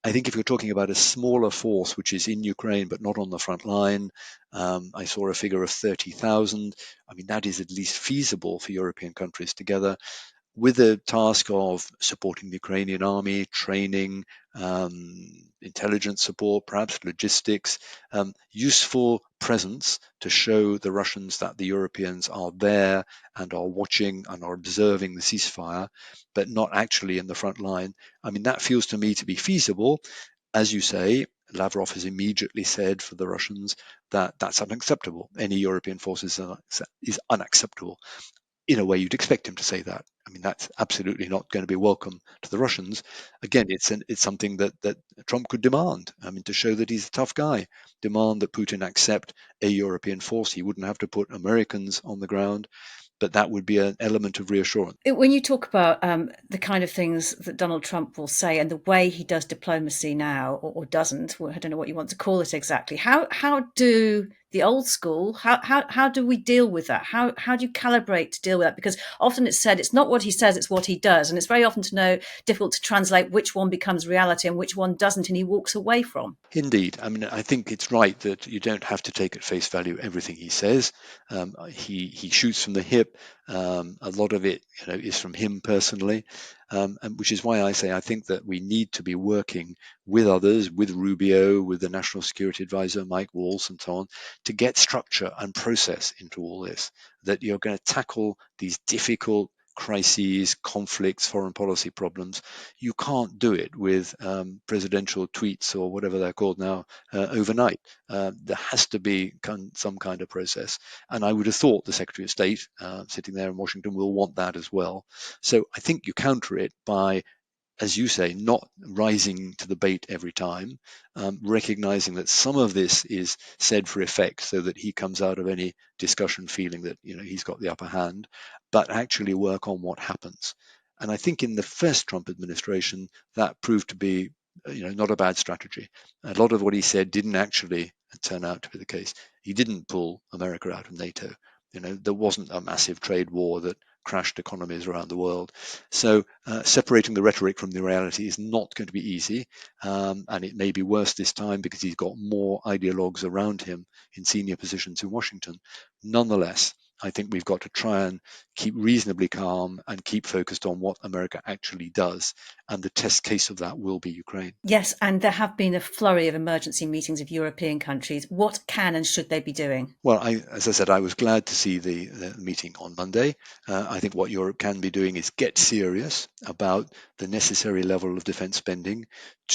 I think if you're talking about a smaller force which is in Ukraine but not on the front line, I saw a figure of 30,000. I mean, that is at least feasible for European countries together, with the task of supporting the Ukrainian army, training, intelligence support, perhaps logistics, useful presence to show the Russians that the Europeans are there and are watching and are observing the ceasefire, but not actually in the front line. I mean, that feels to me to be feasible. As you say, Lavrov has immediately said for the Russians that that's unacceptable. Any European forces is unacceptable. In a way, you'd expect him to say that. I mean, that's absolutely not going to be welcome to the Russians. Again, it's something that Trump could demand. I mean, to show that he's a tough guy, demand that Putin accept a European force. He wouldn't have to put Americans on the ground, but that would be an element of reassurance. When you talk about the kind of things that Donald Trump will say and the way he does diplomacy now, or doesn't, I don't know what you want to call it exactly. How do the old school? How do we deal with that? How do you calibrate to deal with that? Because often it's said it's not what he says, it's what he does, and it's very often difficult to translate which one becomes reality and which one doesn't, and he walks away from. Indeed. I mean, I think it's right that you don't have to take at face value everything he says. He shoots from the hip. A lot of it, is from him personally, and which is why I say I think that we need to be working with others, with Rubio, with the National Security Advisor Mike Waltz, and so on, to get structure and process into all this. That you're going to tackle these difficult crises, conflicts, foreign policy problems. You can't do it with presidential tweets or whatever they're called now overnight. There has to be some kind of process. And I would have thought the Secretary of State sitting there in Washington will want that as well. So I think you counter it by, as you say, not rising to the bait every time, recognizing that some of this is said for effect so that he comes out of any discussion feeling that he's got the upper hand, but actually work on what happens. And I think in the first Trump administration, that proved to be not a bad strategy. A lot of what he said didn't actually turn out to be the case. He didn't pull America out of NATO. There wasn't a massive trade war that crashed economies around the world. So separating the rhetoric from the reality is not going to be easy, and it may be worse this time because he's got more ideologues around him in senior positions in Washington. Nonetheless, I think we've got to try and keep reasonably calm and keep focused on what America actually does. And the test case of that will be Ukraine. Yes, and there have been a flurry of emergency meetings of European countries. What can and should they be doing? Well, as I said, I was glad to see the meeting on Monday. I think what Europe can be doing is get serious about the necessary level of defense spending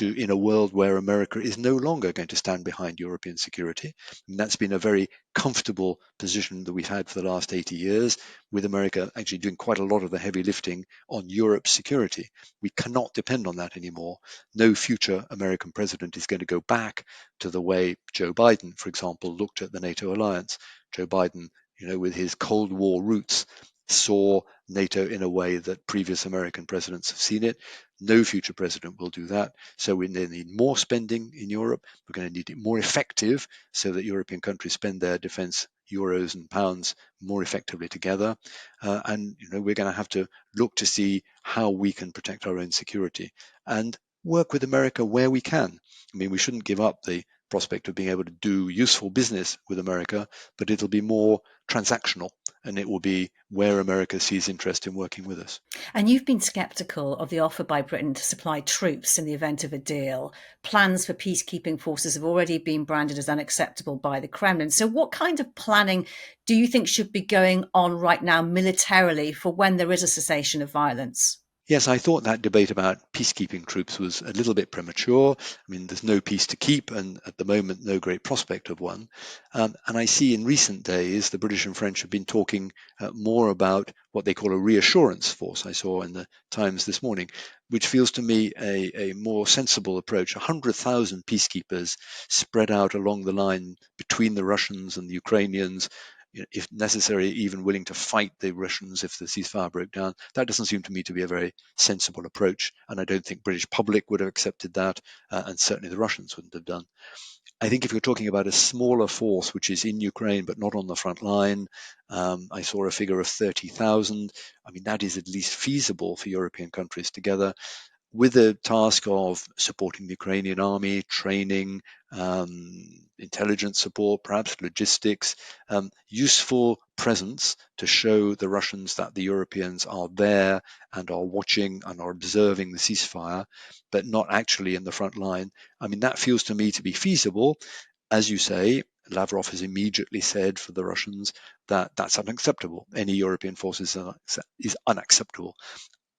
in a world where America is no longer going to stand behind European security. And that's been a very comfortable position that we've had for the last 80 years, with America actually doing quite a lot of the heavy lifting on Europe's security. We cannot depend on that anymore. No future American president is going to go back to the way Joe Biden, for example, looked at the NATO alliance. Joe Biden, with his Cold War roots, saw NATO in a way that previous American presidents have seen it. No future president will do that. So we need more spending in Europe. We're going to need it more effective so that European countries spend their defense euros and pounds more effectively together. And we're going to have to look to see how we can protect our own security and work with America where we can. I mean, we shouldn't give up the prospect of being able to do useful business with America, but it'll be more transactional, and it will be where America sees interest in working with us. And you've been sceptical of the offer by Britain to supply troops in the event of a deal. Plans for peacekeeping forces have already been branded as unacceptable by the Kremlin. So, what kind of planning do you think should be going on right now militarily for when there is a cessation of violence? Yes, I thought that debate about peacekeeping troops was a little bit premature. I mean, there's no peace to keep, and at the moment, no great prospect of one. And I see in recent days, the British and French have been talking more about what they call a reassurance force. I saw in the Times this morning, which feels to me a more sensible approach. 100,000 peacekeepers spread out along the line between the Russians and the Ukrainians, if necessary, even willing to fight the Russians if the ceasefire broke down. That doesn't seem to me to be a very sensible approach, and I don't think British public would have accepted that, and certainly the Russians wouldn't have done. I think if you're talking about a smaller force which is in Ukraine but not on the front line, I saw a figure of 30,000. I mean, that is at least feasible for European countries together, with the task of supporting the Ukrainian army, training, intelligence support, perhaps logistics, useful presence to show the Russians that the Europeans are there and are watching and are observing the ceasefire, but not actually in the front line. I mean, that feels to me to be feasible. As you say, Lavrov has immediately said for the Russians that that's unacceptable. Any European forces is unacceptable.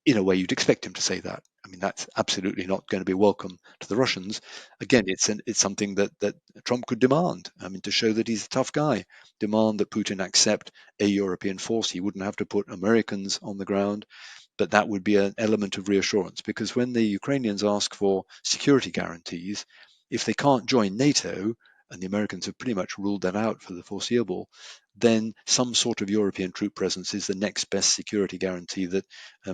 In a way, you'd expect him to say that. I mean, that's absolutely not going to be welcome to the Russians. Again, it's something that Trump could demand. I mean, to show that he's a tough guy, demand that Putin accept a European force. He wouldn't have to put Americans on the ground, but that would be an element of reassurance, because when the Ukrainians ask for security guarantees, if they can't join NATO, and the Americans have pretty much ruled that out for the foreseeable, then some sort of European troop presence is the next best security guarantee that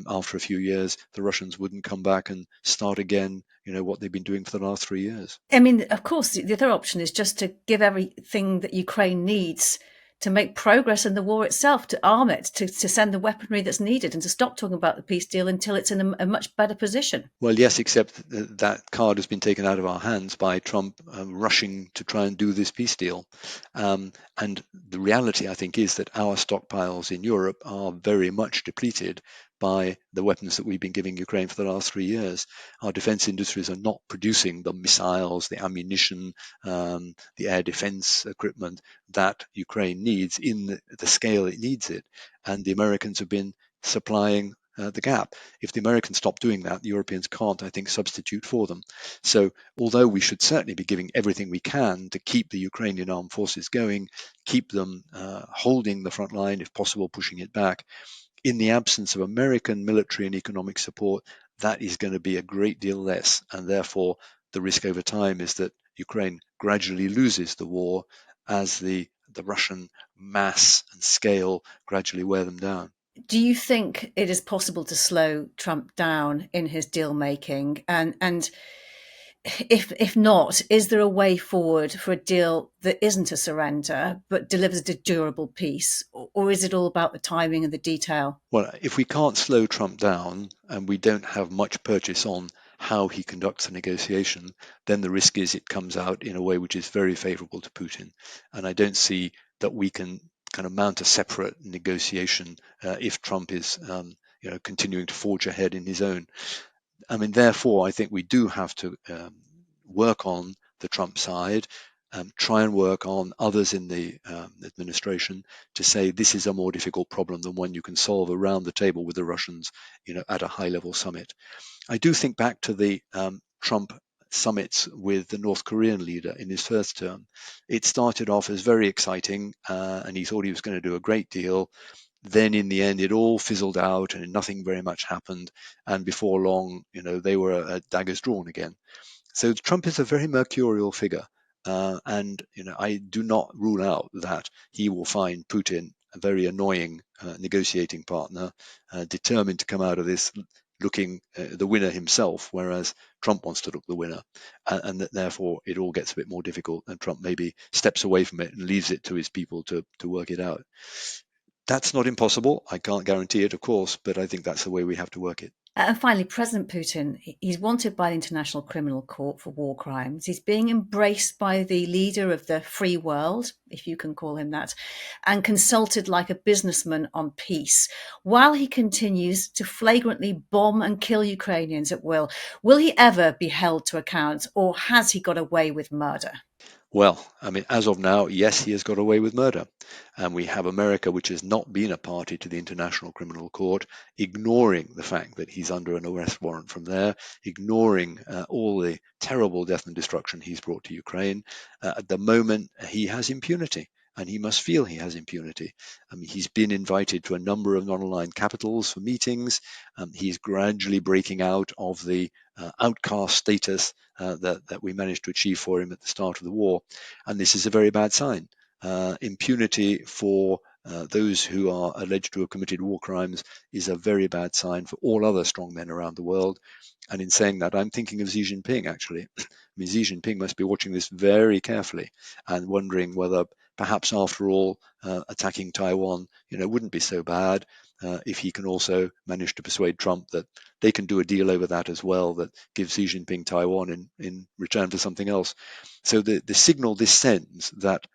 after a few years the Russians wouldn't come back and start again, what they've been doing for the last 3 years. I mean, of course, the other option is just to give everything that Ukraine needs to make progress in the war itself, to arm it, to send the weaponry that's needed, and to stop talking about the peace deal until it's in a much better position. Well, yes, except that card has been taken out of our hands by Trump rushing to try and do this peace deal. And the reality, I think, is that our stockpiles in Europe are very much depleted by the weapons that we've been giving Ukraine for the last 3 years. Our defense industries are not producing the missiles, the ammunition, the air defense equipment that Ukraine needs in the scale it needs it. And the Americans have been supplying the gap. If the Americans stop doing that, the Europeans can't, I think, substitute for them. So although we should certainly be giving everything we can to keep the Ukrainian armed forces going, keep them holding the front line, if possible, pushing it back, in the absence of American military and economic support, that is going to be a great deal less. And therefore, the risk over time is that Ukraine gradually loses the war as the Russian mass and scale gradually wear them down. Do you think it is possible to slow Trump down in his deal making? And if not, is there a way forward for a deal that isn't a surrender but delivers a durable peace, or is it all about the timing and the detail? Well, if we can't slow Trump down and we don't have much purchase on how he conducts the negotiation, then the risk is it comes out in a way which is very favorable to Putin. And I don't see that we can kind of mount a separate negotiation if Trump is, continuing to forge ahead in his own. I mean, therefore, I think we do have to work on the Trump side, try and work on others in the administration to say this is a more difficult problem than one you can solve around the table with the Russians, at a high-level summit. I do think back to the Trump summits with the North Korean leader in his first term. It started off as very exciting, and he thought he was going to do a great deal. Then in the end, it all fizzled out and nothing very much happened. And before long, they were at daggers drawn again. So Trump is a very mercurial figure. And I do not rule out that he will find Putin a very annoying negotiating partner, determined to come out of this looking the winner himself, whereas Trump wants to look the winner, and that therefore it all gets a bit more difficult, and Trump maybe steps away from it and leaves it to his people to work it out. That's not impossible. I can't guarantee it, of course, but I think that's the way we have to work it. And finally, President Putin, he's wanted by the International Criminal Court for war crimes. He's being embraced by the leader of the free world, if you can call him that, and consulted like a businessman on peace, while he continues to flagrantly bomb and kill Ukrainians at will. Will he ever be held to account, or has he got away with murder? Well, I mean, as of now, yes, he has got away with murder. And we have America, which has not been a party to the International Criminal Court, ignoring the fact that he's under an arrest warrant from there, ignoring all the terrible death and destruction he's brought to Ukraine. At the moment, he has impunity. And he must feel he has impunity. I mean, he's been invited to a number of non-aligned capitals for meetings. He's gradually breaking out of the outcast status that we managed to achieve for him at the start of the war. And this is a very bad sign. Impunity for those who are alleged to have committed war crimes is a very bad sign for all other strong men around the world. And in saying that, I'm thinking of Xi Jinping, actually. I mean, Xi Jinping must be watching this very carefully and wondering whether perhaps after all, attacking Taiwan, wouldn't be so bad if he can also manage to persuade Trump that they can do a deal over that as well, that gives Xi Jinping Taiwan in return for something else. So the signal this sends that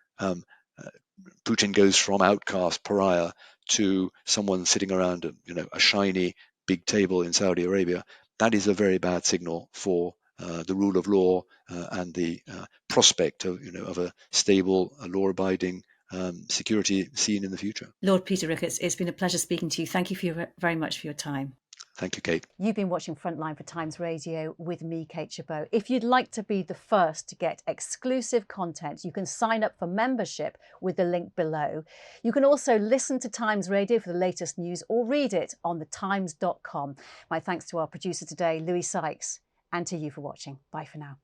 Putin goes from outcast pariah to someone sitting around a shiny big table in Saudi Arabia, that is a very bad signal for the rule of law and the prospect of a stable, law-abiding security scene in the future. Lord Peter Ricketts, it's been a pleasure speaking to you. Thank you very much for your time. Thank you, Kate. You've been watching Frontline for Times Radio with me, Kate Chabot. If you'd like to be the first to get exclusive content, you can sign up for membership with the link below. You can also listen to Times Radio for the latest news or read it on thetimes.com. My thanks to our producer today, Louis Sykes, and to you for watching. Bye for now.